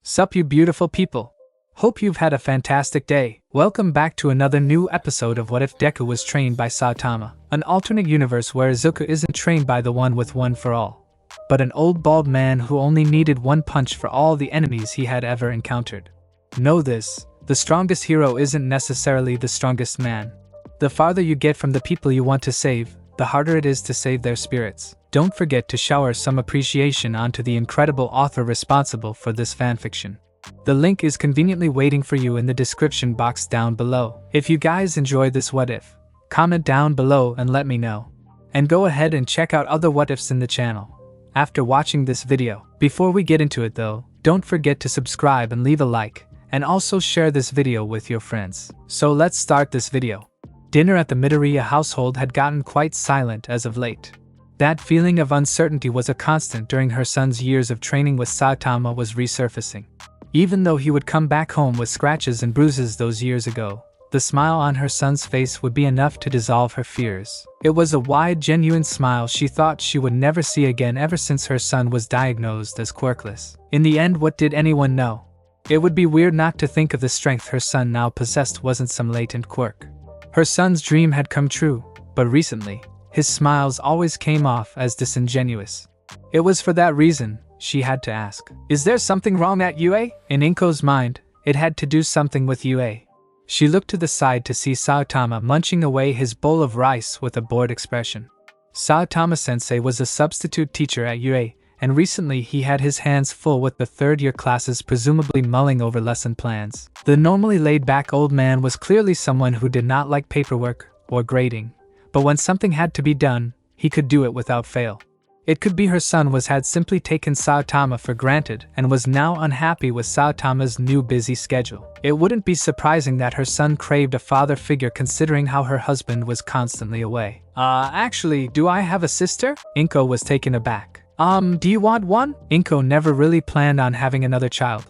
Sup you beautiful people. Hope you've had a fantastic day. Welcome back to another new episode of What If Deku Was Trained by Saitama, an alternate universe where Izuku isn't trained by the one with one for all, but an old bald man who only needed one punch for all the enemies he had ever encountered. Know this, the strongest hero isn't necessarily the strongest man. The farther you get from the people you want to save, the harder it is to save their spirits. Don't forget to shower some appreciation onto the incredible author responsible for this fanfiction. The link is conveniently waiting for you in the description box down below. If you guys enjoy this what if, comment down below and let me know. And go ahead and check out other what ifs in the channel after watching this video. Before we get into it though, don't forget to subscribe and leave a like, and also share this video with your friends. So let's start this video. Dinner at the Midoriya household had gotten quite silent as of late. That feeling of uncertainty was a constant during her son's years of training with Saitama was resurfacing. Even though he would come back home with scratches and bruises those years ago, the smile on her son's face would be enough to dissolve her fears. It was a wide, genuine smile she thought she would never see again ever since her son was diagnosed as quirkless. In the end, what did anyone know? It would be weird not to think of the strength her son now possessed wasn't some latent quirk. Her son's dream had come true, but recently, his smiles always came off as disingenuous. It was for that reason she had to ask, "Is there something wrong at UA?" In Inko's mind, it had to do something with UA. She looked to the side to see Saitama munching away his bowl of rice with a bored expression. Saitama-sensei was a substitute teacher at UA, and recently he had his hands full with the third-year classes presumably mulling over lesson plans. The normally laid-back old man was clearly someone who did not like paperwork or grading, but when something had to be done, he could do it without fail. It could be her son had simply taken Saitama for granted and was now unhappy with Saitama's new busy schedule. It wouldn't be surprising that her son craved a father figure considering how her husband was constantly away. Actually, do I have a sister?" Inko was taken aback. Do you want one?" Inko never really planned on having another child,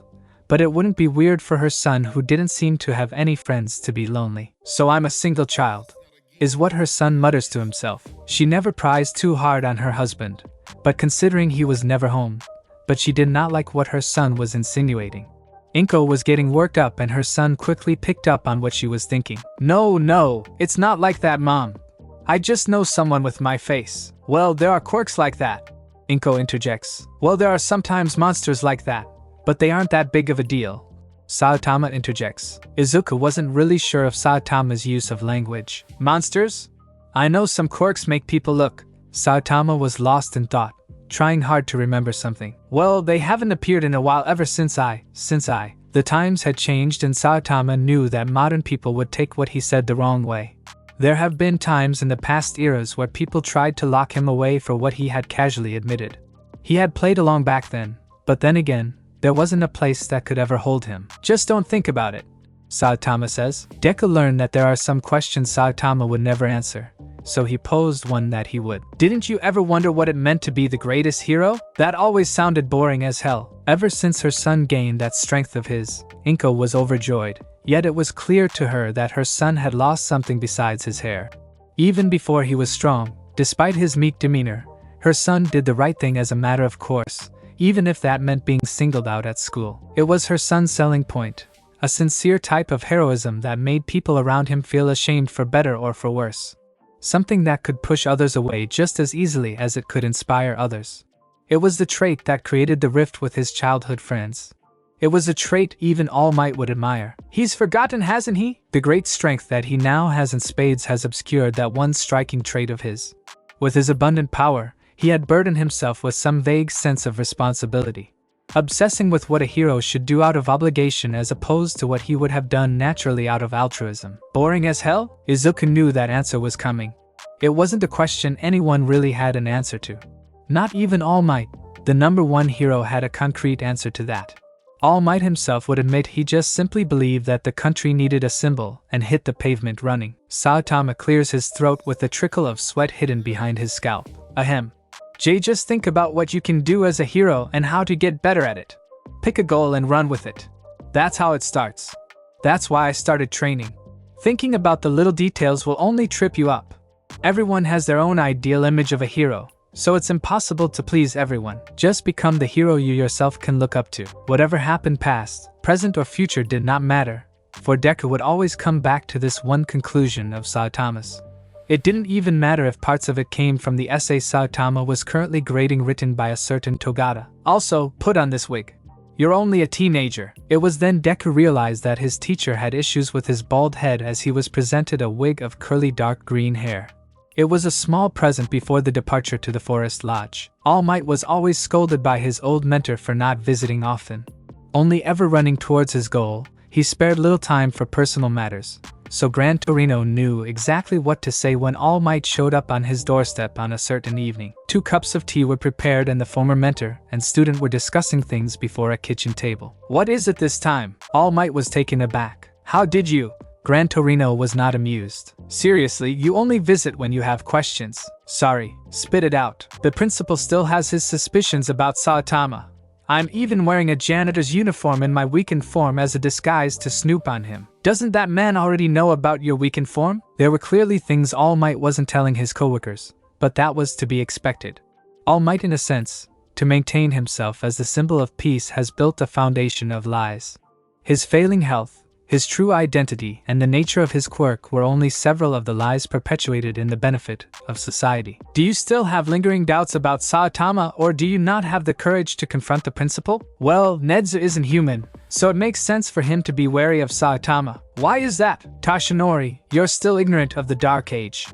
but it wouldn't be weird for her son who didn't seem to have any friends to be lonely. "So I'm a single child," is what her son mutters to himself. She never prized too hard on her husband, but considering he was never home, but she did not like what her son was insinuating. Inko was getting worked up and her son quickly picked up on what she was thinking. No, it's not like that, Mom. I just know someone with my face." "Well, there are quirks like that," Inko interjects. "Well, there are sometimes monsters like that, but they aren't that big of a deal," Saitama interjects. Izuku wasn't really sure of Saitama's use of language. "Monsters? I know some quirks make people look." Saitama was lost in thought, trying hard to remember something. "Well, they haven't appeared in a while ever since I. The times had changed and Saitama knew that modern people would take what he said the wrong way. There have been times in the past eras where people tried to lock him away for what he had casually admitted. He had played along back then, but then again, there wasn't a place that could ever hold him. "Just don't think about it," Saitama says. Deku learned that there are some questions Saitama would never answer, so he posed one that he would. "Didn't you ever wonder what it meant to be the greatest hero? That always sounded boring as hell." Ever since her son gained that strength of his, Inko was overjoyed, yet it was clear to her that her son had lost something besides his hair. Even before he was strong, despite his meek demeanor, her son did the right thing as a matter of course, even if that meant being singled out at school. It was her son's selling point, a sincere type of heroism that made people around him feel ashamed for better or for worse. Something that could push others away just as easily as it could inspire others. It was the trait that created the rift with his childhood friends. It was a trait even All Might would admire. "He's forgotten, hasn't he?" The great strength that he now has in spades has obscured that one striking trait of his. With his abundant power, he had burdened himself with some vague sense of responsibility, obsessing with what a hero should do out of obligation as opposed to what he would have done naturally out of altruism. Boring as hell? Izuku knew that answer was coming. It wasn't a question anyone really had an answer to. Not even All Might, the number one hero, had a concrete answer to that. All Might himself would admit he just simply believed that the country needed a symbol and hit the pavement running. Saitama clears his throat with a trickle of sweat hidden behind his scalp. Ahem. "Jay, just think about what you can do as a hero and how to get better at it. Pick a goal and run with it. That's how it starts. That's why I started training. Thinking about the little details will only trip you up. Everyone has their own ideal image of a hero, so it's impossible to please everyone. Just become the hero you yourself can look up to. Whatever happened past, present or future did not matter, for Deku would always come back to this one conclusion of Saitama's. It didn't even matter if parts of it came from the essay Saitama was currently grading written by a certain Togata. Also, put on this wig. You're only a teenager. It was then Deku realized that his teacher had issues with his bald head as he was presented a wig of curly dark green hair. It was a small present before the departure to the Forest Lodge. All Might was always scolded by his old mentor for not visiting often. Only ever running towards his goal, he spared little time for personal matters. So Gran Torino knew exactly what to say when All Might showed up on his doorstep on a certain evening. 2 cups of tea were prepared and the former mentor and student were discussing things before a kitchen table. "What is it this time?" All Might was taken aback. "How did you?" Gran Torino was not amused. "Seriously, you only visit when you have questions." "Sorry, spit it out." The principal still has his suspicions about Saitama. "I'm even wearing a janitor's uniform in my weakened form as a disguise to snoop on him. Doesn't that man already know about your weakened form?" There were clearly things All Might wasn't telling his coworkers, but that was to be expected. All Might, in a sense, to maintain himself as the symbol of peace, has built a foundation of lies. His failing health, his true identity, and the nature of his quirk were only several of the lies perpetuated in the benefit of society. Do you still have lingering doubts about Saitama, or do you not have the courage to confront the principal? Well, Nezu isn't human, so it makes sense for him to be wary of Saitama. Why is that? Tashinori, you're still ignorant of the Dark Age,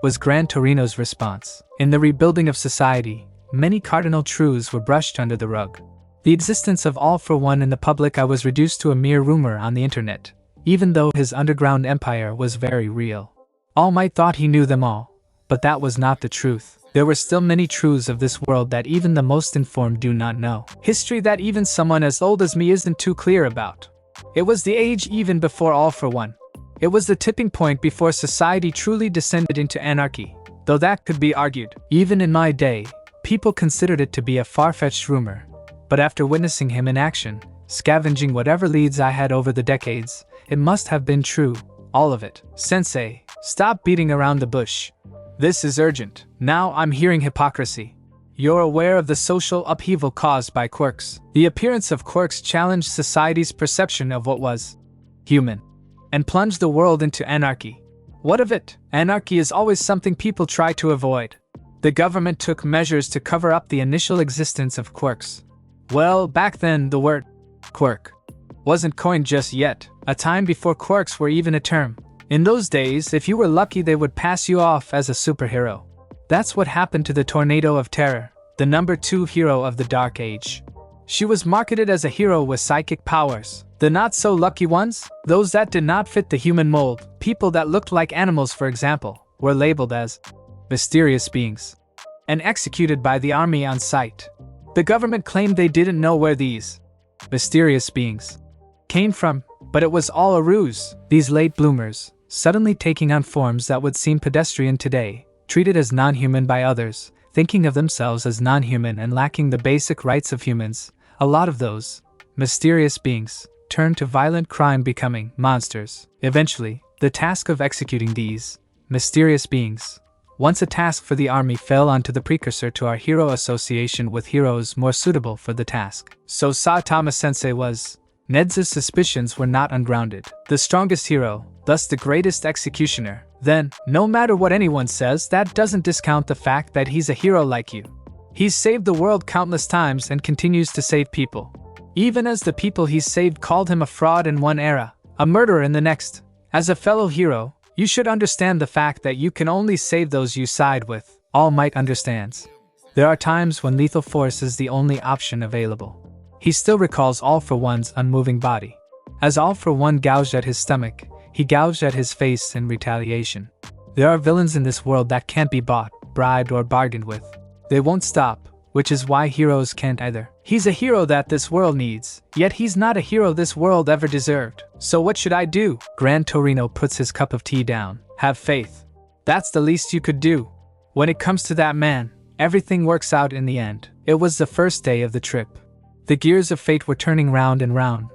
was Gran Torino's response. In the rebuilding of society, many cardinal truths were brushed under the rug. The existence of All for One in the public eye was reduced to a mere rumor on the internet, even though his underground empire was very real. All Might thought he knew them all, but that was not the truth. There were still many truths of this world that even the most informed do not know. History that even someone as old as me isn't too clear about. It was the age even before All for One. It was the tipping point before society truly descended into anarchy, though that could be argued. Even in my day, people considered it to be a far-fetched rumor. But after witnessing him in action, scavenging whatever leads I had over the decades, it must have been true, all of it. Sensei, stop beating around the bush. This is urgent. Now I'm hearing hypocrisy. You're aware of the social upheaval caused by quirks. The appearance of quirks challenged society's perception of what was human, and plunged the world into anarchy. What of it? Anarchy is always something people try to avoid. The government took measures to cover up the initial existence of quirks. Well, back then, the word quirk wasn't coined just yet, a time before quirks were even a term. In those days, if you were lucky, they would pass you off as a superhero. That's what happened to the Tornado of Terror, the number 2 hero of the Dark Age. She was marketed as a hero with psychic powers. The not-so-lucky ones, those that did not fit the human mold, people that looked like animals for example, were labeled as mysterious beings and executed by the army on sight. The government claimed they didn't know where these mysterious beings came from, but it was all a ruse. These late bloomers, suddenly taking on forms that would seem pedestrian today, treated as non-human by others, thinking of themselves as non-human and lacking the basic rights of humans, a lot of those mysterious beings turned to violent crime, becoming monsters. Eventually, the task of executing these mysterious beings, once a task for the army, fell onto the precursor to our hero association with heroes more suitable for the task. So Saitama-sensei was. Nezu's suspicions were not ungrounded. The strongest hero, thus the greatest executioner. Then, no matter what anyone says, that doesn't discount the fact that he's a hero like you. He's saved the world countless times and continues to save people. Even as the people he's saved called him a fraud in one era, a murderer in the next. As a fellow hero, you should understand the fact that you can only save those you side with. All Might understands. There are times when lethal force is the only option available. He still recalls All for One's unmoving body. As All for One gouged at his stomach, he gouged at his face in retaliation. There are villains in this world that can't be bought, bribed, or bargained with. They won't stop, which is why heroes can't either. He's a hero that this world needs, yet he's not a hero this world ever deserved. So what should I do? Gran Torino puts his cup of tea down. Have faith. That's the least you could do. When it comes to that man, everything works out in the end. It was the first day of the trip. The gears of fate were turning round and round,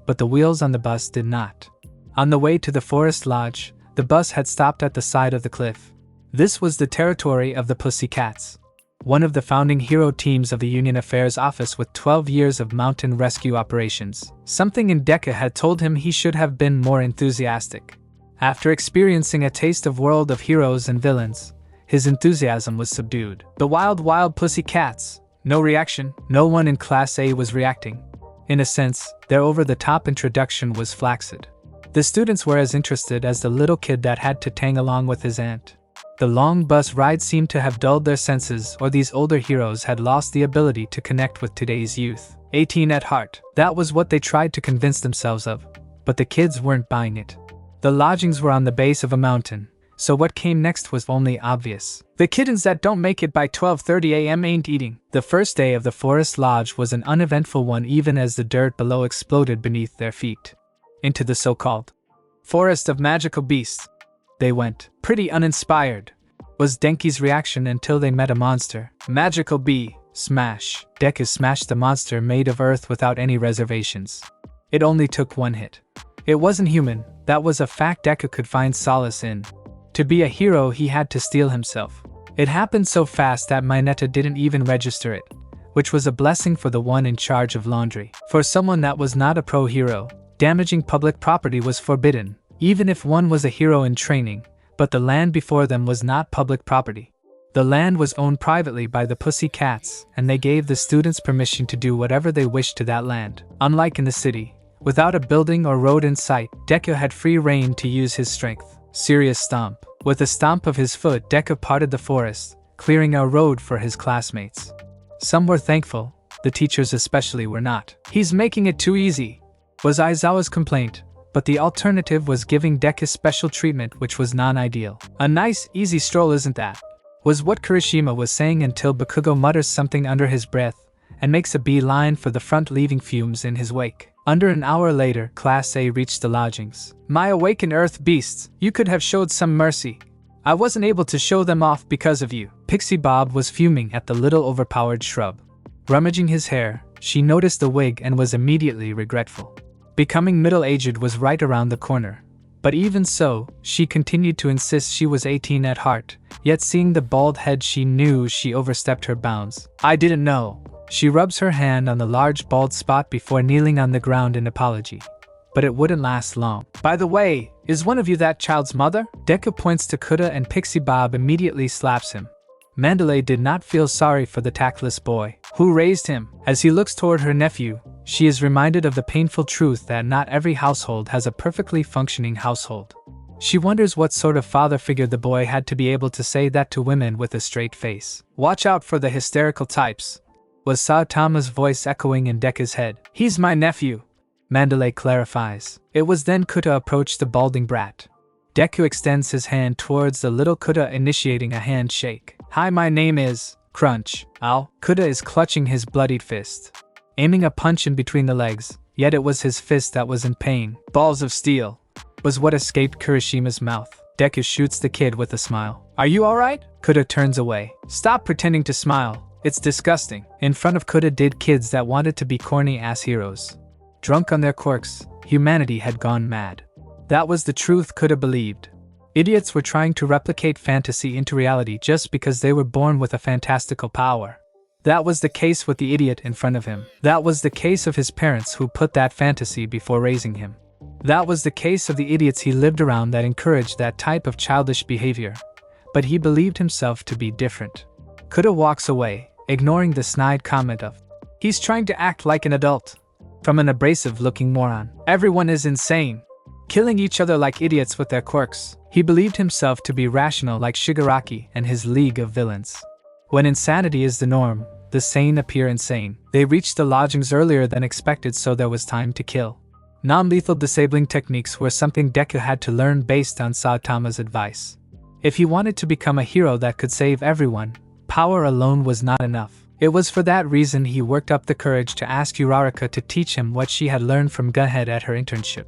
but the wheels on the bus did not. On the way to the Forest Lodge, the bus had stopped at the side of the cliff. This was the territory of the Pussycats. one of the founding hero teams of the Union Affairs Office with 12 years of mountain rescue operations. Something in Deku had told him he should have been more enthusiastic. After experiencing a taste of world of heroes and villains, his enthusiasm was subdued. The wild pussy cats. No reaction. No one in Class A was reacting. In a sense, their over-the-top introduction was flaccid. The students were as interested as the little kid that had to tang along with his aunt. The long bus ride seemed to have dulled their senses, or these older heroes had lost the ability to connect with today's youth. 18 at heart. That was what they tried to convince themselves of. But the kids weren't buying it. The lodgings were on the base of a mountain, so what came next was only obvious. The kittens that don't make it by 12:30 a.m. ain't eating. The first day of the forest lodge was an uneventful one, even as the dirt below exploded beneath their feet. Into the so-called forest of magical beasts they went. Pretty uninspired was Denki's reaction until they met a monster. Magical bee. Smash. Deku smashed the monster made of earth without any reservations. It only took one hit. It wasn't human. That was a fact Deku could find solace in. To be a hero, he had to steel himself. It happened so fast that Mineta didn't even register it, which was a blessing for the one in charge of laundry. For someone that was not a pro hero, damaging public property was forbidden, even if one was a hero in training, but the land before them was not public property. The land was owned privately by the pussy cats, and they gave the students permission to do whatever they wished to that land. Unlike in the city, without a building or road in sight, Deku had free rein to use his strength. Serious stomp. With a stomp of his foot, Deku parted the forest, clearing a road for his classmates. Some were thankful, the teachers especially were not. "He's making it too easy," was Aizawa's complaint, but the alternative was giving Deku special treatment, which was non-ideal. "A nice, easy stroll, isn't that?" was what Kirishima was saying until Bakugo mutters something under his breath and makes a beeline for the front, leaving fumes in his wake. Under an hour later, Class A reached the lodgings. "My awakened earth beasts, you could have showed some mercy. I wasn't able to show them off because of you." Pixie Bob was fuming at the little overpowered shrub. Rummaging his hair, she noticed the wig and was immediately regretful. Becoming middle-aged was right around the corner. But even so, she continued to insist she was 18 at heart, yet seeing the bald head she knew she overstepped her bounds. "I didn't know." She rubs her hand on the large bald spot before kneeling on the ground in apology. But it wouldn't last long. "By the way, is one of you that child's mother?" Deku points to Kuda and Pixie Bob immediately slaps him. Mandalay did not feel sorry for the tactless boy who raised him. As he looks toward her nephew, she is reminded of the painful truth that not every household has a perfectly functioning household. She wonders what sort of father figure the boy had to be able to say that to women with a straight face. "Watch out for the hysterical types," was Saitama's voice echoing in Deku's head. "He's my nephew," Mandalay clarifies. It was then Kuda approached the balding brat. Deku extends his hand towards the little Kuda, initiating a handshake. "Hi, my name is..." Crunch. Ow. Kuda is clutching his bloodied fist, aiming a punch in between the legs, yet it was his fist that was in pain. "Balls of steel," was what escaped Kirishima's mouth. Deku shoots the kid with a smile. "Are you alright?" Kuda turns away. "Stop pretending to smile. It's disgusting." In front of Kuda did kids that wanted to be corny-ass heroes. Drunk on their quirks, humanity had gone mad. That was the truth Kuda believed. Idiots were trying to replicate fantasy into reality just because they were born with a fantastical power. That was the case with the idiot in front of him. That was the case of his parents who put that fantasy before raising him. That was the case of the idiots he lived around that encouraged that type of childish behavior. But he believed himself to be different. Kuda walks away, ignoring the snide comment of, "He's trying to act like an adult," from an abrasive-looking moron. Everyone is insane, killing each other like idiots with their quirks. He believed himself to be rational like Shigaraki and his league of villains. When insanity is the norm, the sane appear insane. They reached the lodgings earlier than expected, so there was time to kill. Non-lethal disabling techniques were something Deku had to learn based on Saitama's advice. If he wanted to become a hero that could save everyone, power alone was not enough. It was for that reason he worked up the courage to ask Uraraka to teach him what she had learned from Gunhead at her internship.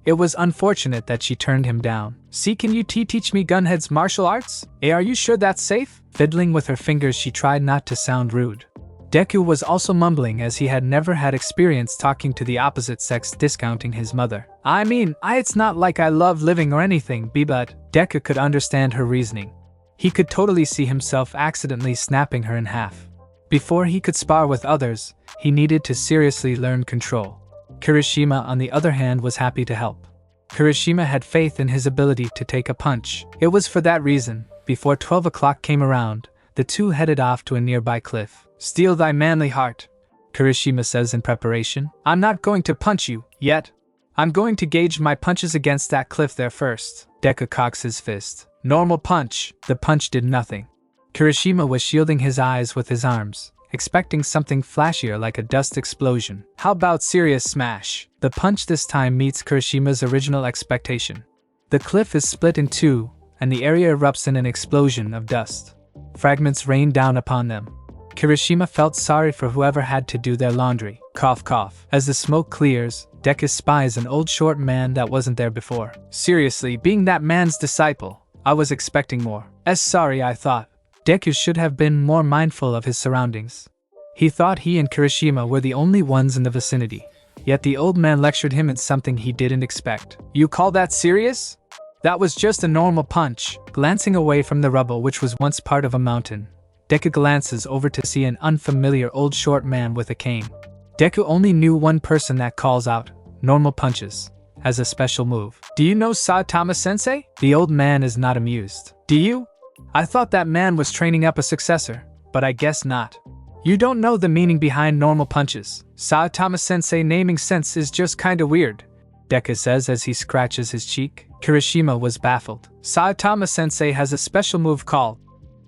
It was unfortunate that she turned him down. "See, can you teach me Gunhead's martial arts? Are you sure that's safe?" Fiddling with her fingers, she tried not to sound rude. Deku was also mumbling, as he had never had experience talking to the opposite sex, discounting his mother. It's not like I love living or anything, but..." Deku could understand her reasoning. He could totally see himself accidentally snapping her in half. Before he could spar with others, he needed to seriously learn control. Kirishima, on the other hand, was happy to help. Kirishima had faith in his ability to take a punch. It was for that reason, before 12 o'clock came around, the two headed off to a nearby cliff. "Steel thy manly heart," Kirishima says in preparation. "I'm not going to punch you, yet. I'm going to gauge my punches against that cliff there first." Deku cocks his fist. Normal punch. The punch did nothing. Kirishima was shielding his eyes with his arms, expecting something flashier like a dust explosion. How about serious smash? The punch this time meets Kirishima's original expectation. The cliff is split in two, and the area erupts in an explosion of dust. Fragments rain down upon them. Kirishima felt sorry for whoever had to do their laundry. Cough cough. As the smoke clears, Deku spies an old short man that wasn't there before. Seriously, being that man's disciple, I was expecting more. Sorry, I thought. Deku should have been more mindful of his surroundings. He thought he and Kirishima were the only ones in the vicinity. Yet the old man lectured him in something he didn't expect. "You call that serious? That was just a normal punch." Glancing away from the rubble which was once part of a mountain, Deku glances over to see an unfamiliar old short man with a cane. Deku only knew one person that calls out normal punches as a special move. "Do you know Saitama-sensei?" The old man is not amused. "Do you? I thought that man was training up a successor, but I guess not. You don't know the meaning behind normal punches. Saitama-sensei naming sense is just kinda weird," Deku says as he scratches his cheek. Kirishima was baffled. Saitama-sensei has a special move called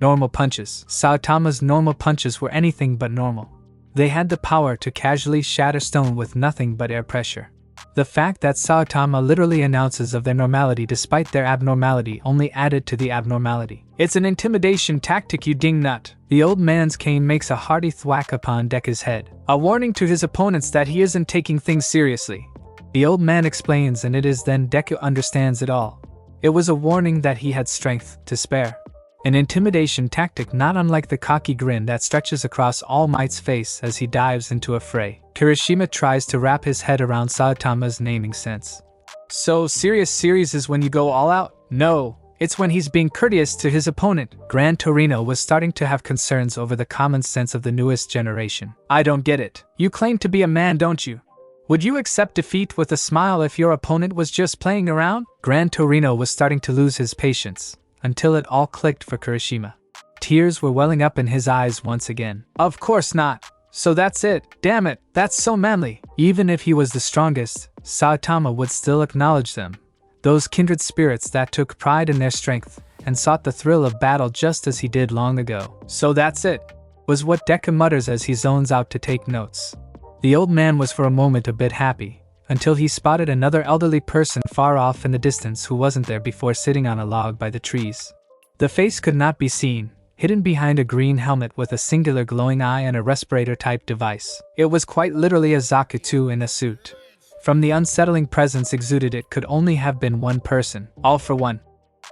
normal punches. Saitama's normal punches were anything but normal. They had the power to casually shatter stone with nothing but air pressure. The fact that Saitama literally announces of their normality despite their abnormality only added to the abnormality. "It's an intimidation tactic, you dingnut." The old man's cane makes a hearty thwack upon Deku's head, a warning to his opponents that he isn't taking things seriously. The old man explains, and it is then Deku understands it all. It was a warning that he had strength to spare. An intimidation tactic not unlike the cocky grin that stretches across All Might's face as he dives into a fray. Kirishima tries to wrap his head around Saitama's naming sense. "So serious series is when you go all out?" "No, it's when he's being courteous to his opponent." Gran Torino was starting to have concerns over the common sense of the newest generation. "I don't get it. You claim to be a man, don't you? Would you accept defeat with a smile if your opponent was just playing around?" Gran Torino was starting to lose his patience, until it all clicked for Kirishima. Tears were welling up in his eyes once again. "Of course not. So that's it. Damn it, that's so manly." Even if he was the strongest, Saitama would still acknowledge them. Those kindred spirits that took pride in their strength and sought the thrill of battle just as he did long ago. "So that's it," was what Deku mutters as he zones out to take notes. The old man was for a moment a bit happy, until he spotted another elderly person far off in the distance who wasn't there before, sitting on a log by the trees. The face could not be seen, hidden behind a green helmet with a singular glowing eye and a respirator-type device. It was quite literally a Zakuto in a suit. From the unsettling presence exuded, it could only have been one person. "All for one,"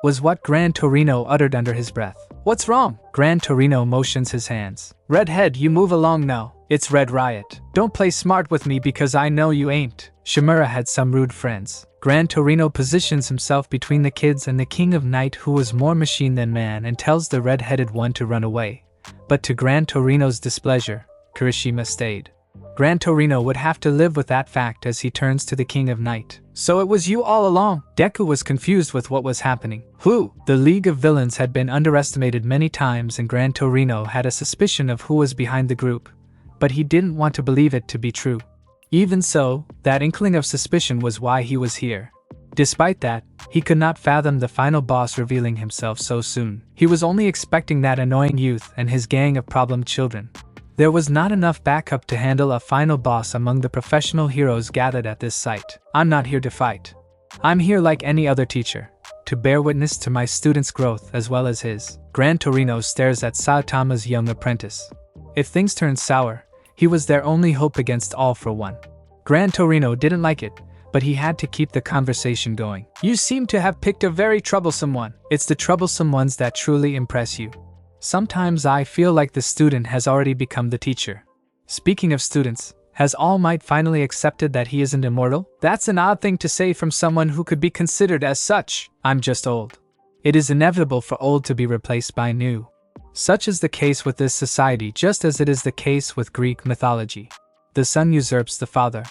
was what Gran Torino uttered under his breath. "What's wrong?" Gran Torino motions his hands. "Redhead, you move along now. It's Red Riot. Don't play smart with me because I know you ain't." Shimura had some rude friends. Gran Torino positions himself between the kids and the King of Night, who was more machine than man, and tells the red-headed one to run away. But to Gran Torino's displeasure, Kirishima stayed. Gran Torino would have to live with that fact as he turns to the King of Night. "So it was you all along?" Deku was confused with what was happening. Who? The League of Villains had been underestimated many times, and Gran Torino had a suspicion of who was behind the group, but he didn't want to believe it to be true. Even so, that inkling of suspicion was why he was here. Despite that, he could not fathom the final boss revealing himself so soon. He was only expecting that annoying youth and his gang of problem children. There was not enough backup to handle a final boss among the professional heroes gathered at this site. "I'm not here to fight. I'm here like any other teacher, to bear witness to my students' growth as well as his." Gran Torino stares at Saitama's young apprentice. If things turned sour, he was their only hope against All for One. Gran Torino didn't like it, but he had to keep the conversation going. "You seem to have picked a very troublesome one." "It's the troublesome ones that truly impress you. Sometimes I feel like the student has already become the teacher." Speaking of students, has All Might finally accepted that he isn't immortal? That's an odd thing to say from someone who could be considered as such. "I'm just old. It is inevitable for old to be replaced by new. Such is the case with this society, just as it is the case with Greek mythology. The son usurps the father.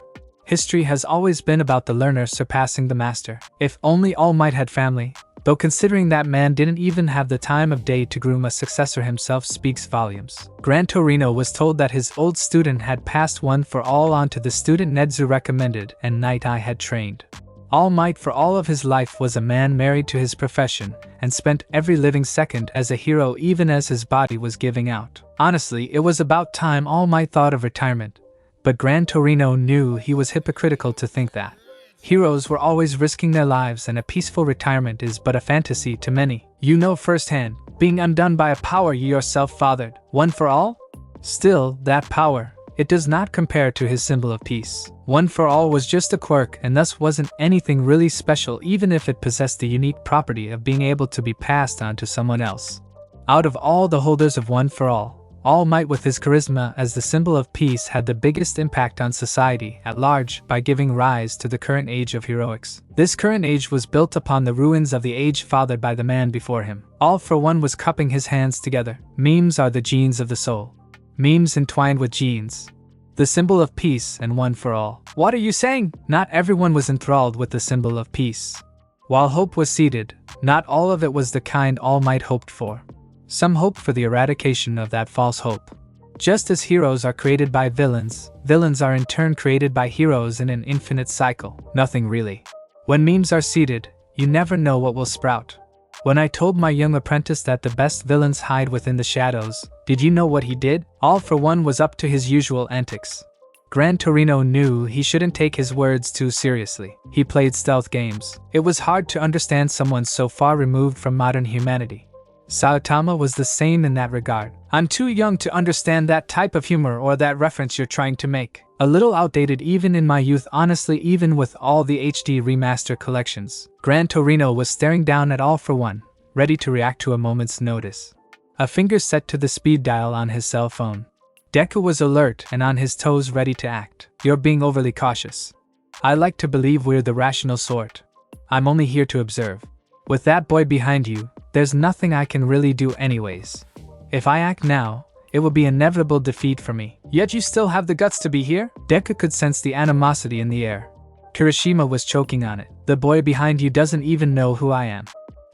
History has always been about the learner surpassing the master. If only All Might had family, though considering that man didn't even have the time of day to groom a successor himself speaks volumes. Gran Torino was told that his old student had passed one for all on to the student Nedzu recommended and Night Eye had trained. All Might for all of his life was a man married to his profession and spent every living second as a hero even as his body was giving out. Honestly, it was about time All Might thought of retirement, but Gran Torino knew he was hypocritical to think that. Heroes were always risking their lives and a peaceful retirement is but a fantasy to many. You know firsthand, being undone by a power you yourself fathered, one for all? Still, that power, it does not compare to his symbol of peace. One for all was just a quirk and thus wasn't anything really special even if it possessed the unique property of being able to be passed on to someone else. Out of all the holders of One for All Might with his charisma as the symbol of peace had the biggest impact on society at large by giving rise to the current age of heroics. This current age was built upon the ruins of the age fathered by the man before him. All for One was cupping his hands together. Memes are the genes of the soul. Memes entwined with genes. The symbol of peace and one for all. What are you saying? Not everyone was enthralled with the symbol of peace. While hope was seeded, not all of it was the kind All Might hoped for. Some hoped for the eradication of that false hope. Just as heroes are created by villains, villains are in turn created by heroes in an infinite cycle. Nothing really. When memes are seeded, you never know what will sprout. When I told my young apprentice that the best villains hide within the shadows, did you know what he did? All for One was up to his usual antics. Gran Torino knew he shouldn't take his words too seriously. He played stealth games. It was hard to understand someone so far removed from modern humanity. Saitama was the same in that regard. I'm too young to understand that type of humor or that reference you're trying to make. A little outdated even in my youth, honestly, even with all the HD remaster collections. Gran Torino was staring down at All for One, ready to react to a moment's notice. A finger set to the speed dial on his cell phone. Deku was alert and on his toes ready to act. You're being overly cautious. I like to believe we're the rational sort. I'm only here to observe. With that boy behind you, there's nothing I can really do anyways. If I act now, it will be inevitable defeat for me. Yet you still have the guts to be here? Deku could sense the animosity in the air. Kirishima was choking on it. The boy behind you doesn't even know who I am.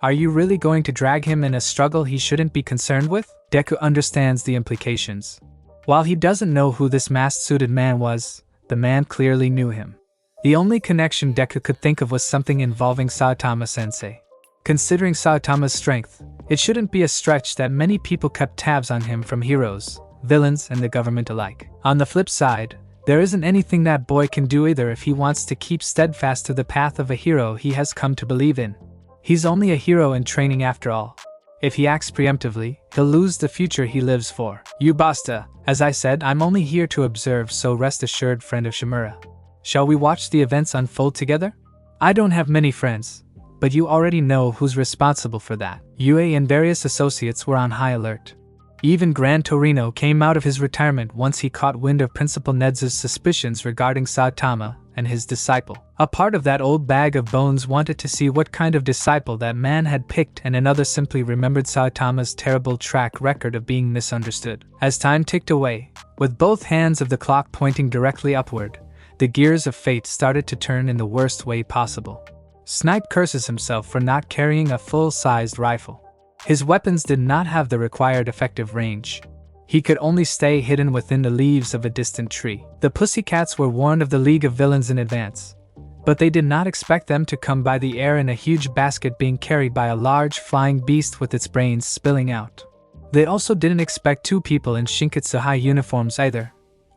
Are you really going to drag him in a struggle he shouldn't be concerned with? Deku understands the implications. While he doesn't know who this masked-suited man was, the man clearly knew him. The only connection Deku could think of was something involving Saitama-sensei. Considering Saitama's strength, it shouldn't be a stretch that many people kept tabs on him from heroes, villains, and the government alike. On the flip side, there isn't anything that boy can do either if he wants to keep steadfast to the path of a hero he has come to believe in. He's only a hero in training after all. If he acts preemptively, he'll lose the future he lives for. You basta. As I said, I'm only here to observe, so rest assured, friend of Shimura. Shall we watch the events unfold together? I don't have many friends, but you already know who's responsible for that. Yue and various associates were on high alert. Even Gran Torino came out of his retirement once he caught wind of Principal Nedzu's suspicions regarding Saitama and his disciple. A part of that old bag of bones wanted to see what kind of disciple that man had picked, and another simply remembered Saitama's terrible track record of being misunderstood. As time ticked away, with both hands of the clock pointing directly upward, the gears of fate started to turn in the worst way possible. Snipe curses himself for not carrying a full-sized rifle. His weapons did not have the required effective range. He could only stay hidden within the leaves of a distant tree. The Pussycats were warned of the League of Villains in advance, but they did not expect them to come by the air in a huge basket being carried by a large flying beast with its brains spilling out. They also didn't expect two people in Shinkatsu-high uniforms either,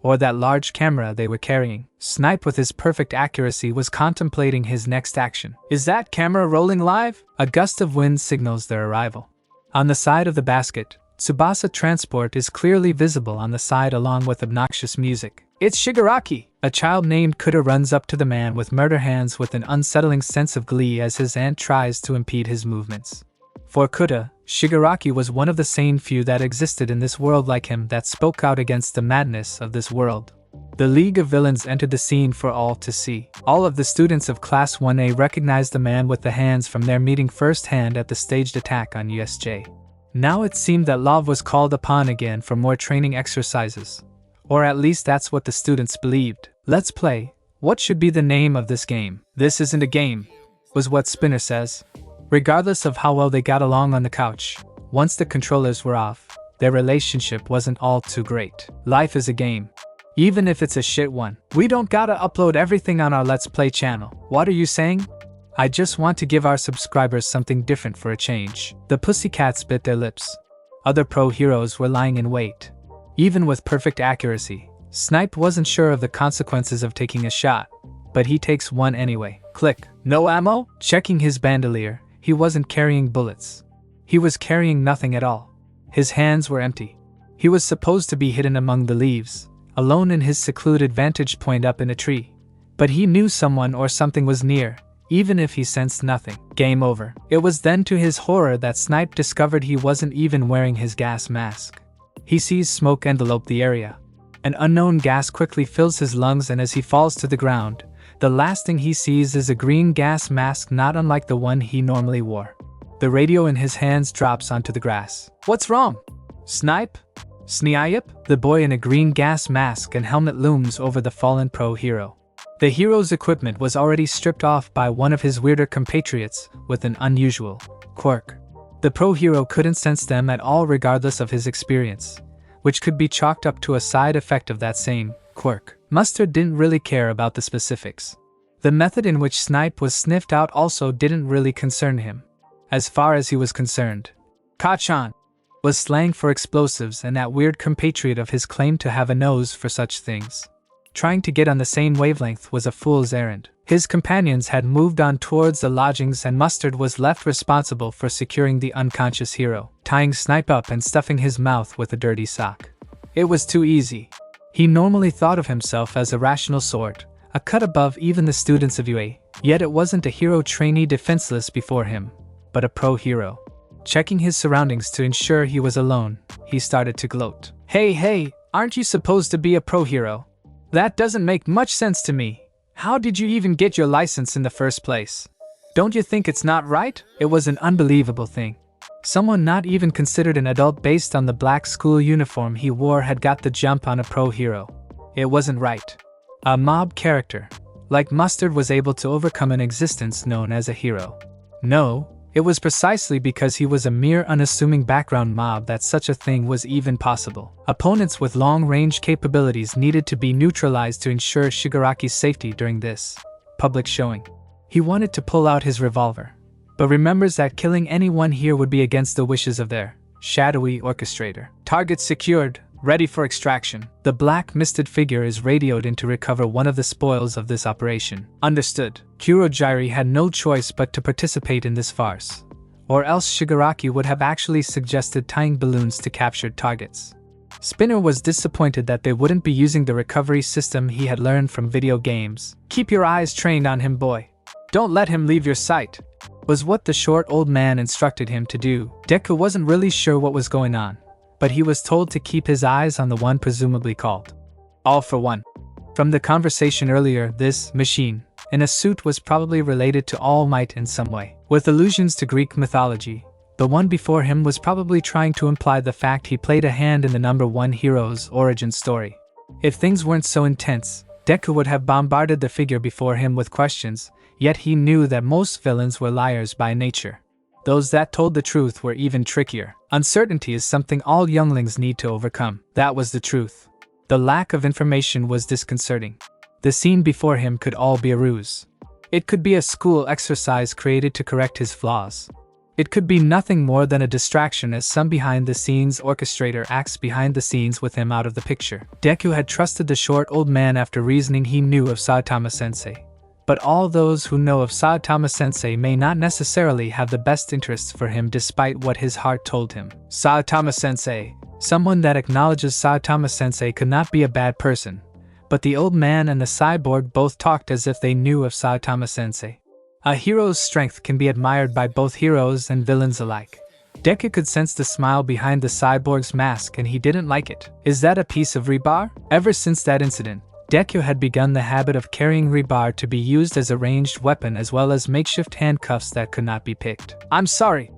or that large camera they were carrying. Snipe with his perfect accuracy was contemplating his next action. Is that camera rolling live? A gust of wind signals their arrival. On the side of the basket, Tsubasa Transport is clearly visible on the side along with obnoxious music. It's Shigaraki! A child named Kuta runs up to the man with murder hands with an unsettling sense of glee as his aunt tries to impede his movements. For Kuta, Shigaraki was one of the sane few that existed in this world like him that spoke out against the madness of this world. The League of Villains entered the scene for all to see. All of the students of Class 1A recognized the man with the hands from their meeting firsthand at the staged attack on USJ. Now it seemed that Love was called upon again for more training exercises. Or at least that's what the students believed. Let's play. What should be the name of this game? This isn't a game, was what Spinner says. Regardless of how well they got along on the couch, once the controllers were off, their relationship wasn't all too great. Life is a game. Even if it's a shit one. We don't gotta upload everything on our Let's Play channel. What are you saying? I just want to give our subscribers something different for a change. The pussycats bit their lips. Other pro heroes were lying in wait. Even with perfect accuracy, Snipe wasn't sure of the consequences of taking a shot, but he takes one anyway. Click. No ammo? Checking his bandolier, he wasn't carrying bullets. He was carrying nothing at all. His hands were empty. He was supposed to be hidden among the leaves, alone in his secluded vantage point up in a tree. But he knew someone or something was near, even if he sensed nothing. Game over. It was then to his horror that Snipe discovered he wasn't even wearing his gas mask. He sees smoke envelope the area. An unknown gas quickly fills his lungs, and as he falls to the ground, the last thing he sees is a green gas mask not unlike the one he normally wore. The radio in his hands drops onto the grass. What's wrong? Snipe? Snipe? The boy in a green gas mask and helmet looms over the fallen pro hero. The hero's equipment was already stripped off by one of his weirder compatriots with an unusual quirk. The pro hero couldn't sense them at all regardless of his experience, which could be chalked up to a side effect of that same quirk. Mustard didn't really care about the specifics. The method in which Snipe was sniffed out also didn't really concern him. As far as he was concerned, Kachan was slang for explosives, and that weird compatriot of his claimed to have a nose for such things. Trying to get on the same wavelength was a fool's errand. His companions had moved on towards the lodgings, and Mustard was left responsible for securing the unconscious hero, tying Snipe up and stuffing his mouth with a dirty sock. It was too easy. He normally thought of himself as a rational sort, a cut above even the students of UA, yet it wasn't a hero trainee defenseless before him, but a pro hero. Checking his surroundings to ensure he was alone, he started to gloat. Hey, aren't you supposed to be a pro hero? That doesn't make much sense to me. How did you even get your license in the first place? Don't you think it's not right? It was an unbelievable thing. Someone not even considered an adult based on the black school uniform he wore had got the jump on a pro hero. It wasn't right. A mob character, like Mustard, was able to overcome an existence known as a hero. No, it was precisely because he was a mere unassuming background mob that such a thing was even possible. Opponents with long-range capabilities needed to be neutralized to ensure Shigaraki's safety during this public showing. He wanted to pull out his revolver, but remembers that killing anyone here would be against the wishes of their shadowy orchestrator. Target secured, ready for extraction. The black misted figure is radioed in to recover one of the spoils of this operation. Understood. Kurojiri had no choice but to participate in this farce, or else Shigaraki would have actually suggested tying balloons to captured targets. Spinner was disappointed that they wouldn't be using the recovery system he had learned from video games. Keep your eyes trained on him, boy. Don't let him leave your sight, was what the short old man instructed him to do. Deku wasn't really sure what was going on, but he was told to keep his eyes on the one presumably called All for One. From the conversation earlier, this machine in a suit was probably related to All Might in some way. With allusions to Greek mythology, the one before him was probably trying to imply the fact he played a hand in the number one hero's origin story. If things weren't so intense, Deku would have bombarded the figure before him with questions, yet he knew that most villains were liars by nature. Those that told the truth were even trickier. Uncertainty is something all younglings need to overcome. That was the truth. The lack of information was disconcerting. The scene before him could all be a ruse. It could be a school exercise created to correct his flaws. It could be nothing more than a distraction as some behind-the-scenes orchestrator acts behind the scenes with him out of the picture. Deku had trusted the short old man after reasoning he knew of Saitama-sensei. But all those who know of Saitama-sensei may not necessarily have the best interests for him despite what his heart told him. Saitama-sensei. Someone that acknowledges Saitama-sensei could not be a bad person. But the old man and the cyborg both talked as if they knew of Saitama-sensei. A hero's strength can be admired by both heroes and villains alike. Deku could sense the smile behind the cyborg's mask and he didn't like it. Is that a piece of rebar? Ever since that incident, Deku had begun the habit of carrying rebar to be used as a ranged weapon as well as makeshift handcuffs that could not be picked. I'm sorry,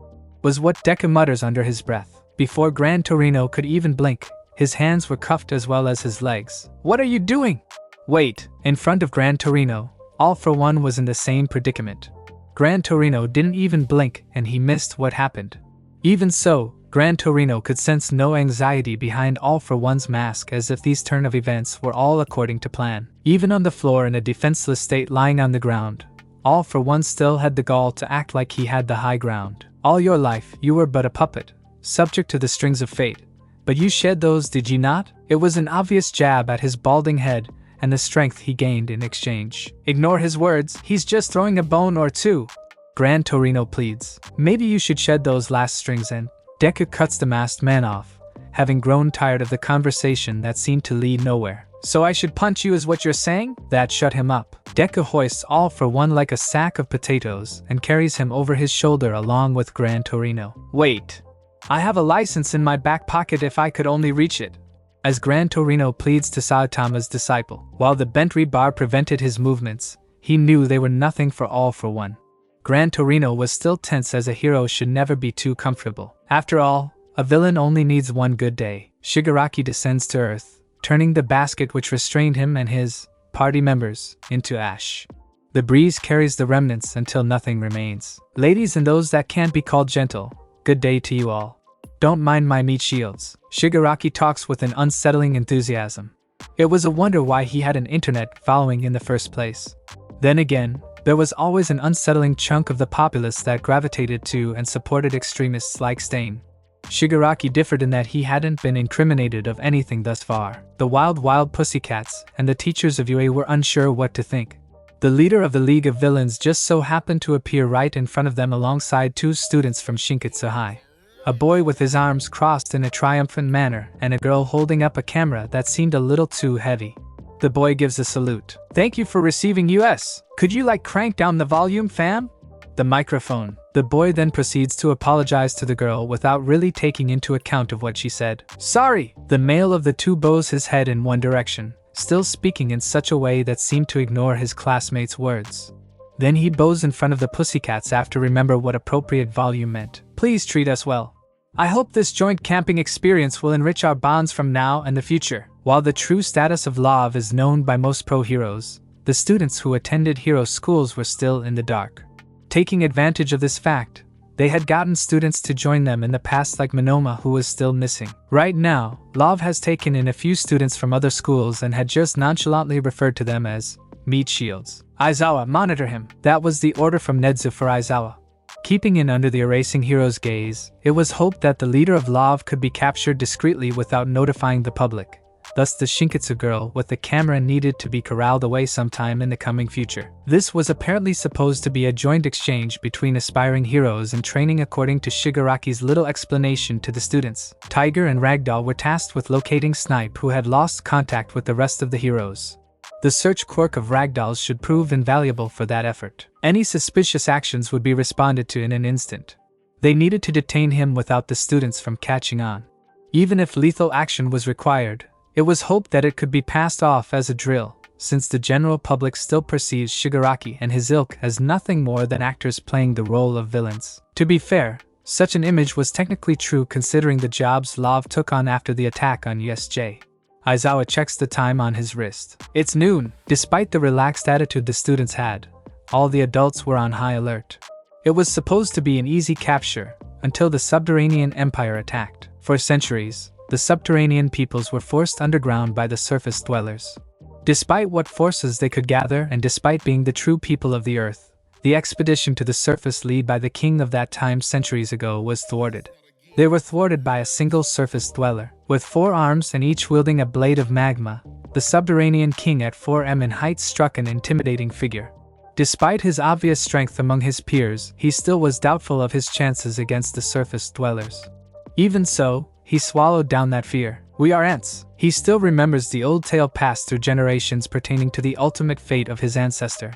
was what Deku mutters under his breath. Before Gran Torino could even blink, his hands were cuffed as well as his legs. What are you doing? Wait, in front of Gran Torino, All For One was in the same predicament. Gran Torino didn't even blink and he missed what happened. Even so, Gran Torino could sense no anxiety behind All For One's mask as if these turn of events were all according to plan. Even on the floor in a defenseless state lying on the ground, All For One still had the gall to act like he had the high ground. All your life, you were but a puppet, subject to the strings of fate. But you shed those, did you not? It was an obvious jab at his balding head and the strength he gained in exchange. Ignore his words, he's just throwing a bone or two. Gran Torino pleads. Maybe you should shed those last strings and Deku cuts the masked man off, having grown tired of the conversation that seemed to lead nowhere. So I should punch you is what you're saying? That shut him up. Deku hoists All For One like a sack of potatoes and carries him over his shoulder along with Gran Torino. Wait. I have a license in my back pocket if I could only reach it. As Gran Torino pleads to Saitama's disciple, while the bent rebar prevented his movements, he knew they were nothing for All For One. Gran Torino was still tense as a hero should never be too comfortable. After all, a villain only needs one good day. Shigaraki descends to earth, turning the basket which restrained him and his party members into ash. The breeze carries the remnants until nothing remains. Ladies and those that can't be called gentle, good day to you all. Don't mind my meat shields. Shigaraki talks with an unsettling enthusiasm. It was a wonder why he had an internet following in the first place. Then again, there was always an unsettling chunk of the populace that gravitated to and supported extremists like Stain. Shigaraki differed in that he hadn't been incriminated of anything thus far. The wild pussycats and the teachers of UA were unsure what to think. The leader of the League of Villains just so happened to appear right in front of them alongside two students from Shinkatsu High. A boy with his arms crossed in a triumphant manner and a girl holding up a camera that seemed a little too heavy. The boy gives a salute. Thank you for receiving US. Could you crank down the volume, fam? The microphone. The boy then proceeds to apologize to the girl without really taking into account of what she said. Sorry! The male of the two bows his head in one direction, still speaking in such a way that seemed to ignore his classmates' words. Then he bows in front of the pussycats after remember what appropriate volume meant. Please treat us well. I hope this joint camping experience will enrich our bonds from now and the future. While the true status of love is known by most pro-heroes, the students who attended hero schools were still in the dark. Taking advantage of this fact, they had gotten students to join them in the past like Monoma, who was still missing. Right now, Love has taken in a few students from other schools and had just nonchalantly referred to them as meat shields. Aizawa, monitor him. That was the order from Nedzu for Aizawa. Keeping in under the erasing hero's gaze, it was hoped that the leader of Love could be captured discreetly without notifying the public. Thus the Shinkatsu girl with the camera needed to be corralled away sometime in the coming future. This was apparently supposed to be a joint exchange between aspiring heroes and training according to Shigaraki's little explanation to the students. Tiger and Ragdoll were tasked with locating Snipe, who had lost contact with the rest of the heroes. The search quirk of Ragdoll's should prove invaluable for that effort. Any suspicious actions would be responded to in an instant. They needed to detain him without the students from catching on. Even if lethal action was required, it was hoped that it could be passed off as a drill, since the general public still perceives Shigaraki and his ilk as nothing more than actors playing the role of villains. To be fair, such an image was technically true considering the jobs Love took on after the attack on USJ. Aizawa checks the time on his wrist. It's noon. Despite the relaxed attitude the students had, all the adults were on high alert. It was supposed to be an easy capture, until the Subterranean Empire attacked. For centuries, the Subterranean peoples were forced underground by the surface dwellers. Despite what forces they could gather and despite being the true people of the earth, the expedition to the surface led by the king of that time centuries ago was thwarted. They were thwarted by a single surface dweller. With 4 arms and each wielding a blade of magma, the Subterranean king at 4m in height struck an intimidating figure. Despite his obvious strength among his peers, he still was doubtful of his chances against the surface dwellers. Even so, he swallowed down that fear. We are ants. He still remembers the old tale passed through generations pertaining to the ultimate fate of his ancestor.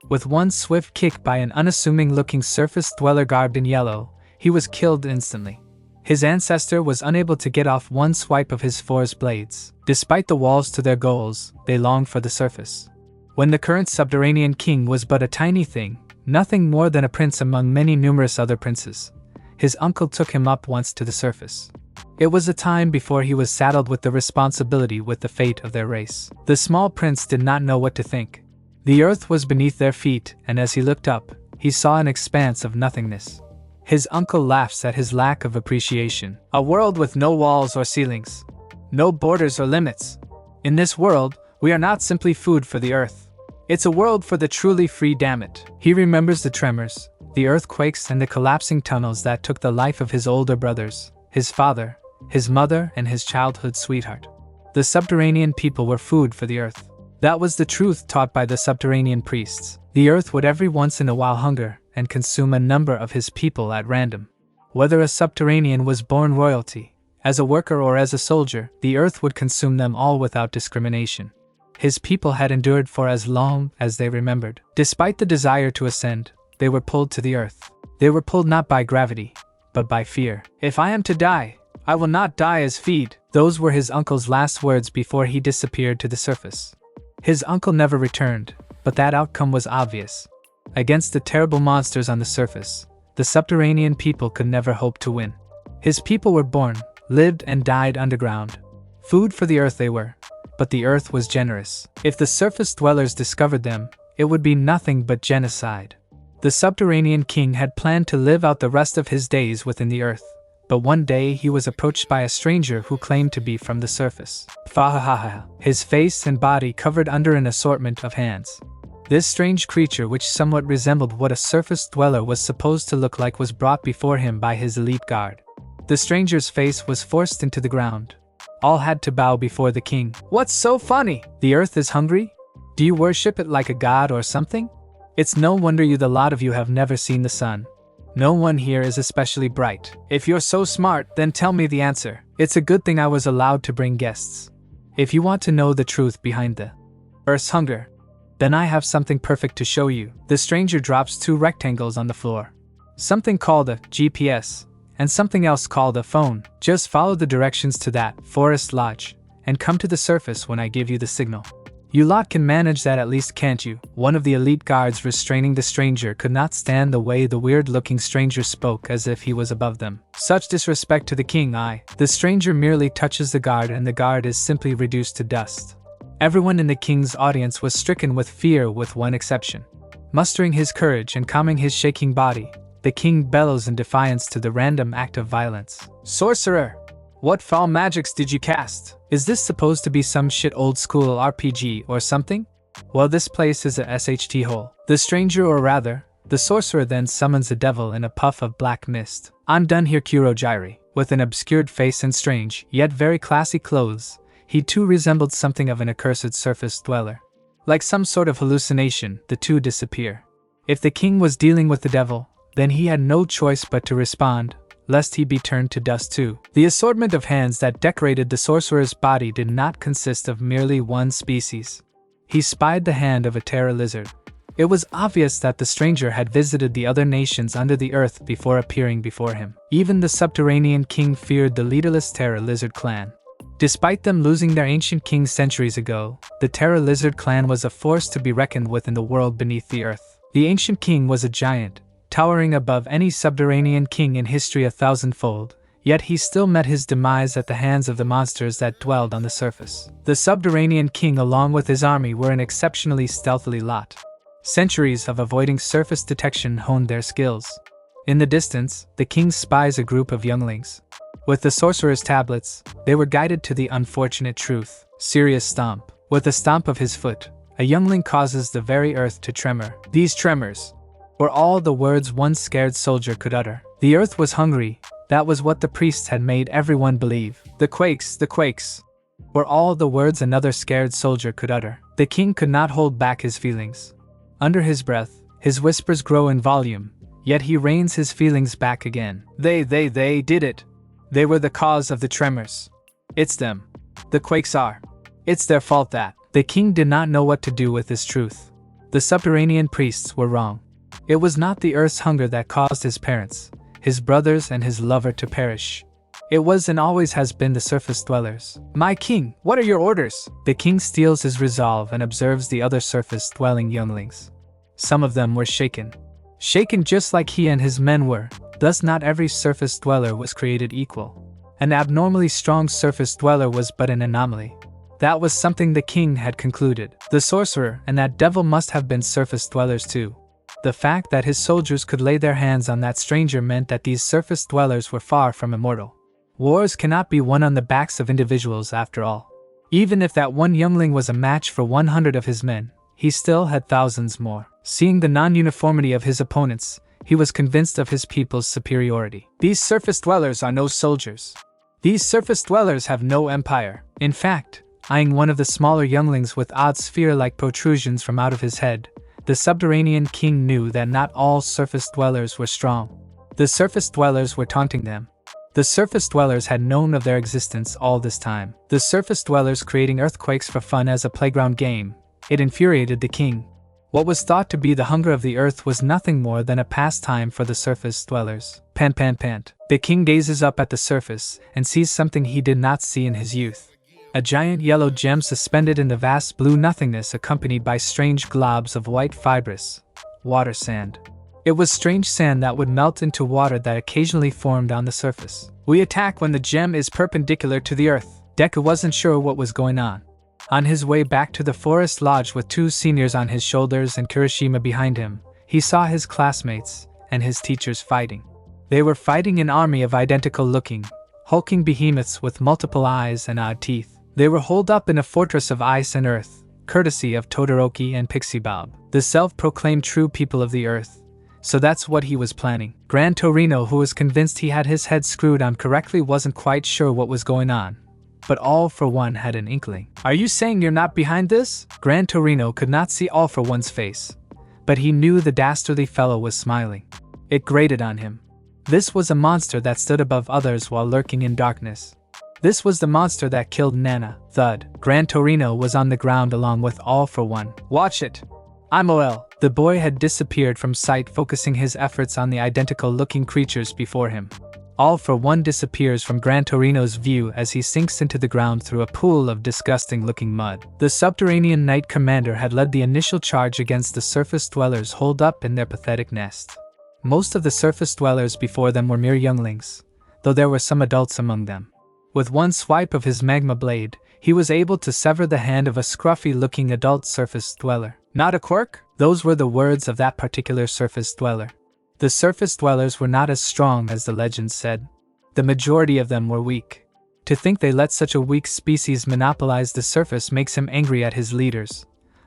With one swift kick by an unassuming-looking surface dweller garbed in yellow, he was killed instantly. His ancestor was unable to get off one swipe of his forest blades. Despite the walls to their goals, they longed for the surface. When the current Subterranean king was but a tiny thing, nothing more than a prince among many numerous other princes, his uncle took him up once to the surface. It was a time before he was saddled with the responsibility with the fate of their race. The small prince did not know what to think. The earth was beneath their feet, and as he looked up, he saw an expanse of nothingness. His uncle laughs at his lack of appreciation. A world with no walls or ceilings. No borders or limits. In this world, we are not simply food for the earth. It's a world for the truly free, damn it. He remembers the tremors, the earthquakes and the collapsing tunnels that took the life of his older brothers, his father, his mother and his childhood sweetheart. The Subterranean people were food for the earth. That was the truth taught by the Subterranean priests. The earth would every once in a while hunger and consume a number of his people at random. Whether a Subterranean was born royalty, as a worker or as a soldier, the earth would consume them all without discrimination. His people had endured for as long as they remembered. Despite the desire to ascend, they were pulled to the earth. They were pulled not by gravity, but by fear. If I am to die, I will not die as feed. Those were his uncle's last words before he disappeared to the surface. His uncle never returned, but that outcome was obvious. Against the terrible monsters on the surface, the Subterranean people could never hope to win. His people were born, lived and died underground. Food for the earth they were, but the earth was generous. If the surface dwellers discovered them, it would be nothing but genocide. The Subterranean king had planned to live out the rest of his days within the earth, but one day he was approached by a stranger who claimed to be from the surface. Fahahaha, his face and body covered under an assortment of hands. This strange creature, which somewhat resembled what a surface dweller was supposed to look like, was brought before him by his elite guard. The stranger's face was forced into the ground. All had to bow before the king. What's so funny? The earth is hungry? Do you worship it like a god or something? It's no wonder the lot of you have never seen the sun. No one here is especially bright. If you're so smart, then tell me the answer. It's a good thing I was allowed to bring guests. If you want to know the truth behind the earth's hunger, then I have something perfect to show you. The stranger drops two rectangles on the floor. Something called a GPS, and something else called a phone. Just follow the directions to that forest lodge, and come to the surface when I give you the signal. You lot can manage that at least, can't you? One of the elite guards restraining the stranger could not stand the way the weird-looking stranger spoke, as if he was above them. Such disrespect to the king. The stranger merely touches the guard and the guard is simply reduced to dust. Everyone in the king's audience was stricken with fear with one exception. Mustering his courage and calming his shaking body, the king bellows in defiance to the random act of violence. Sorcerer! What foul magics did you cast? Is this supposed to be some shit old school RPG or something? Well, this place is a SHT hole. The stranger, or rather, the sorcerer, then summons the devil in a puff of black mist. I'm done here, Kurogyri. With an obscured face and strange, yet very classy clothes, he too resembled something of an accursed surface dweller. Like some sort of hallucination, the two disappear. If the king was dealing with the devil, then he had no choice but to respond, lest he be turned to dust too. The assortment of hands that decorated the sorcerer's body did not consist of merely one species. He spied the hand of a terror lizard. It was obvious that the stranger had visited the other nations under the earth before appearing before him. Even the Subterranean king feared the leaderless terror lizard clan. Despite them losing their ancient king centuries ago, the terror lizard clan was a force to be reckoned with in the world beneath the earth. The ancient king was a giant, towering above any Subterranean king in history 1,000-fold, yet he still met his demise at the hands of the monsters that dwelled on the surface. The Subterranean king, along with his army, were an exceptionally stealthy lot. Centuries of avoiding surface detection honed their skills. In the distance, the king spies a group of younglings. With the sorcerer's tablets, they were guided to the unfortunate truth. Serious stomp. With a stomp of his foot, a youngling causes the very earth to tremor. These tremors were all the words one scared soldier could utter. The earth was hungry. That was what the priests had made everyone believe. The quakes were all the words another scared soldier could utter. The king could not hold back his feelings. Under his breath, his whispers grow in volume, yet he reins his feelings back again. They did it. They were the cause of the tremors. It's them. The quakes are. It's their fault that. The king did not know what to do with this truth. The Subterranean priests were wrong. It was not the earth's hunger that caused his parents, his brothers and his lover to perish. It was and always has been the surface dwellers. "My king, what are your orders?" The king steels his resolve and observes the other surface-dwelling younglings. Some of them were shaken. Shaken just like he and his men were, thus not every surface dweller was created equal. An abnormally strong surface dweller was but an anomaly. That was something the king had concluded. The sorcerer and that devil must have been surface dwellers too. The fact that his soldiers could lay their hands on that stranger meant that these surface dwellers were far from immortal. Wars cannot be won on the backs of individuals after all. Even if that one youngling was a match for 100 of his men, he still had thousands more. Seeing the non-uniformity of his opponents, he was convinced of his people's superiority. These surface dwellers are no soldiers. These surface dwellers have no empire. In fact, eyeing one of the smaller younglings with odd sphere-like protrusions from out of his head, the Subterranean king knew that not all surface dwellers were strong. The surface dwellers were taunting them. The surface dwellers had known of their existence all this time. The surface dwellers creating earthquakes for fun as a playground game. It infuriated the king. What was thought to be the hunger of the earth was nothing more than a pastime for the surface dwellers. Pant, pant, pant. The king gazes up at the surface and sees something he did not see in his youth. A giant yellow gem suspended in the vast blue nothingness, accompanied by strange globs of white fibrous water sand. It was strange sand that would melt into water that occasionally formed on the surface. "We attack when the gem is perpendicular to the earth." Deku wasn't sure what was going on. On his way back to the forest lodge with 2 seniors on his shoulders and Kirishima behind him, he saw his classmates and his teachers fighting. They were fighting an army of identical-looking, hulking behemoths with multiple eyes and odd teeth. They were holed up in a fortress of ice and earth, courtesy of Todoroki and Pixie Bob, the self-proclaimed true people of the earth. So that's what he was planning. Gran Torino, who was convinced he had his head screwed on correctly, wasn't quite sure what was going on. But All for One had an inkling. "Are you saying you're not behind this?" Gran Torino could not see All for One's face, but he knew the dastardly fellow was smiling. It grated on him. This was a monster that stood above others while lurking in darkness. This was the monster that killed Nana. Thud. Gran Torino was on the ground along with All for One. "Watch it. I'm OL." The boy had disappeared from sight, focusing his efforts on the identical-looking creatures before him. All for One disappears from Gran Torino's view as he sinks into the ground through a pool of disgusting-looking mud. The Subterranean Knight Commander had led the initial charge against the surface dwellers holed up in their pathetic nest. Most of the surface dwellers before them were mere younglings, though there were some adults among them. With one swipe of his magma blade, he was able to sever the hand of a scruffy-looking adult surface dweller. "Not a quirk?" Those were the words of that particular surface dweller. The surface dwellers were not as strong as the legends said. The majority of them were weak. To think they let such a weak species monopolize the surface makes him angry at his leaders,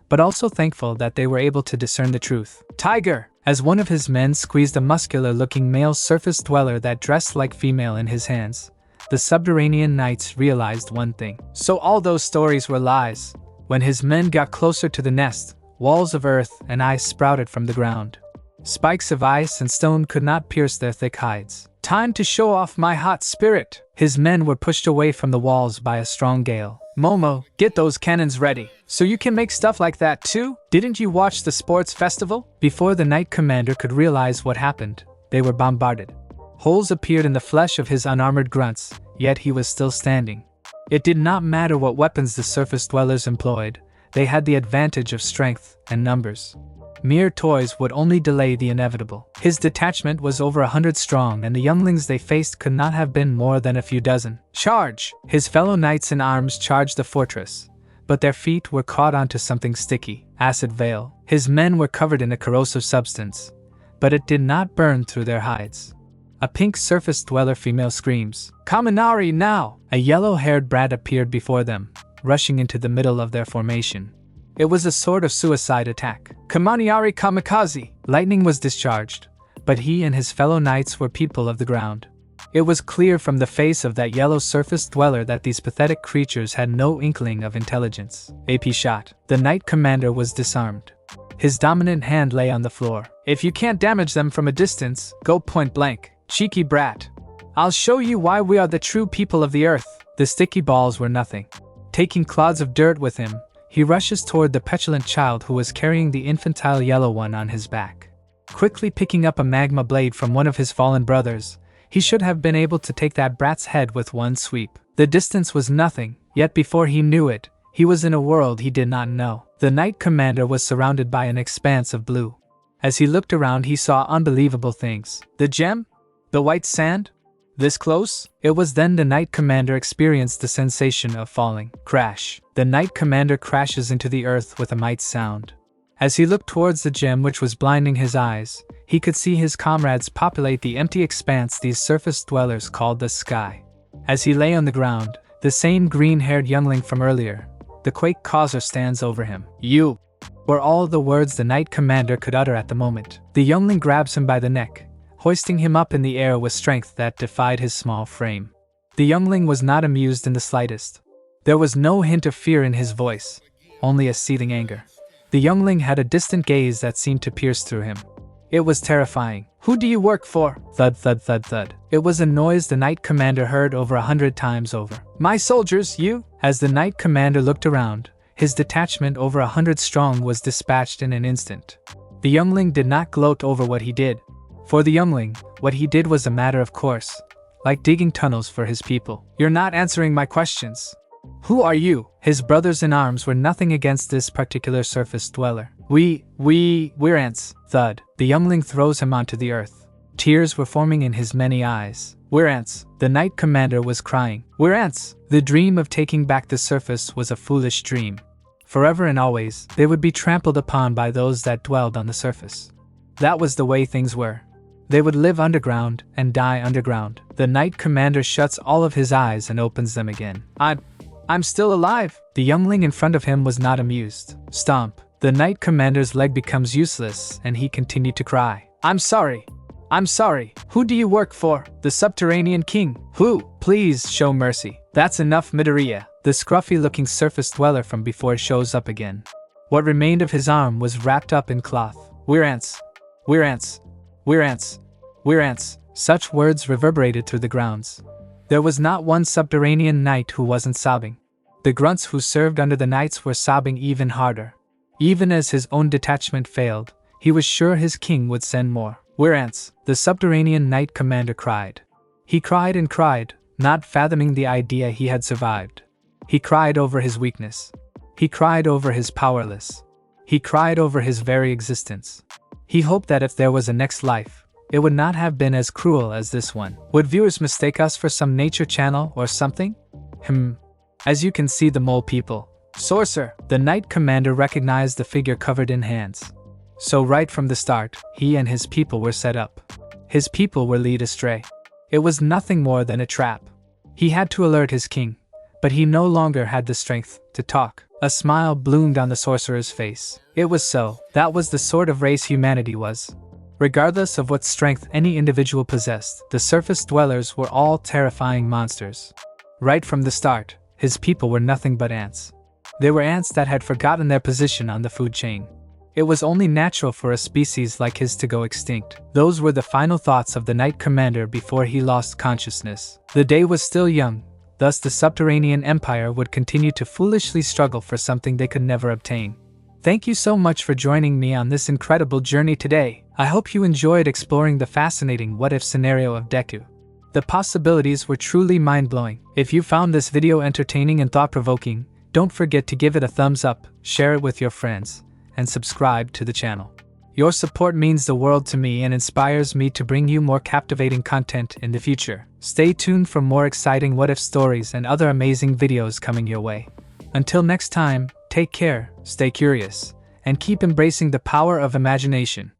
but also thankful that they were able to discern the truth. "Tiger!" As one of his men squeezed a muscular-looking male surface dweller that dressed like female in his hands, the Subterranean Knights realized one thing. So all those stories were lies. When his men got closer to the nest, walls of earth and ice sprouted from the ground. Spikes of ice and stone could not pierce their thick hides. "Time to show off my hot spirit!" His men were pushed away from the walls by a strong gale. "Momo, get those cannons ready. So you can make stuff like that too? Didn't you watch the sports festival?" Before the Knight Commander could realize what happened, they were bombarded. Holes appeared in the flesh of his unarmored grunts, yet he was still standing. It did not matter what weapons the surface dwellers employed. They had the advantage of strength and numbers. Mere toys would only delay the inevitable. His detachment was over 100 strong, and the younglings they faced could not have been more than a few dozen. "Charge!" His fellow knights in arms charged the fortress, but their feet were caught onto something sticky, acid veil. His men were covered in a corrosive substance, but it did not burn through their hides. A pink surface dweller female screams, "Kaminari now!" A yellow-haired brat appeared before them, rushing into the middle of their formation. It was a sort of suicide attack. "Kamaniari kamikaze!" Lightning was discharged, but he and his fellow knights were people of the ground. It was clear from the face of that yellow surface dweller that these pathetic creatures had no inkling of intelligence. AP shot. The Knight Commander was disarmed. His dominant hand lay on the floor. "If you can't damage them from a distance, go point blank. Cheeky brat. I'll show you why we are the true people of the earth." The sticky balls were nothing. Taking clods of dirt with him, he rushes toward the petulant child who was carrying the infantile yellow one on his back. Quickly picking up a magma blade from one of his fallen brothers, he should have been able to take that brat's head with one sweep. The distance was nothing, yet before he knew it, he was in a world he did not know. The Knight Commander was surrounded by an expanse of blue. As he looked around, he saw unbelievable things. The gem? The white sand? This close? It was then the Knight Commander experienced the sensation of falling. Crash. The Knight Commander crashes into the earth with a mighty sound. As he looked towards the gem which was blinding his eyes, he could see his comrades populate the empty expanse these surface dwellers called the sky. As he lay on the ground, the same green-haired youngling from earlier, the quake causer, stands over him. "You!" were all the words the Knight Commander could utter at the moment. The youngling grabs him by the neck, hoisting him up in the air with strength that defied his small frame. The youngling was not amused in the slightest. There was no hint of fear in his voice, only a seething anger. The youngling had a distant gaze that seemed to pierce through him. It was terrifying. "Who do you work for?" Thud, thud, thud, thud. It was a noise the Knight Commander heard over 100 times over. "My soldiers, you!" As the Knight Commander looked around, his detachment over 100 strong was dispatched in an instant. The youngling did not gloat over what he did. For the youngling, what he did was a matter of course, like digging tunnels for his people. "You're not answering my questions. Who are you?" His brothers in arms were nothing against this particular surface dweller. We're ants." Thud. The youngling throws him onto the earth. Tears were forming in his many eyes. "We're ants." The Knight Commander was crying. "We're ants." The dream of taking back the surface was a foolish dream. Forever and always, they would be trampled upon by those that dwelled on the surface. That was the way things were. They would live underground and die underground. The Knight Commander shuts all of his eyes and opens them again. I'm still alive." The youngling in front of him was not amused. Stomp. The Knight Commander's leg becomes useless and he continued to cry. I'm sorry. Who do you work for?" "The Subterranean King." "Who? Please show mercy." "That's enough, Midoriya." The scruffy-looking surface dweller from before shows up again. What remained of his arm was wrapped up in cloth. "We're ants. We're ants. We're ants. We're ants." Such words reverberated through the grounds. There was not one Subterranean knight who wasn't sobbing. The grunts who served under the knights were sobbing even harder. Even as his own detachment failed, he was sure his king would send more. "We're ants," the Subterranean Knight Commander cried. He cried and cried, not fathoming the idea he had survived. He cried over his weakness. He cried over his powerless. He cried over his very existence. He hoped that if there was a next life, it would not have been as cruel as this one. Would viewers mistake us for some nature channel or something? As you can see, the mole people. "Sorcerer!" The Knight Commander recognized the figure covered in hands. So right from the start, he and his people were set up. His people were led astray. It was nothing more than a trap. He had to alert his king, but he no longer had the strength to talk. A smile bloomed on the sorcerer's face. It was so. That was the sort of race humanity was. Regardless of what strength any individual possessed, the surface dwellers were all terrifying monsters. Right from the start, his people were nothing but ants. They were ants that had forgotten their position on the food chain. It was only natural for a species like his to go extinct. Those were the final thoughts of the Knight Commander before he lost consciousness. The day was still young, thus the Subterranean Empire would continue to foolishly struggle for something they could never obtain. Thank you so much for joining me on this incredible journey today. I hope you enjoyed exploring the fascinating what-if scenario of Deku. The possibilities were truly mind-blowing. If you found this video entertaining and thought-provoking, don't forget to give it a thumbs up, share it with your friends, and subscribe to the channel. Your support means the world to me and inspires me to bring you more captivating content in the future. Stay tuned for more exciting what-if stories and other amazing videos coming your way. Until next time, take care, stay curious, and keep embracing the power of imagination.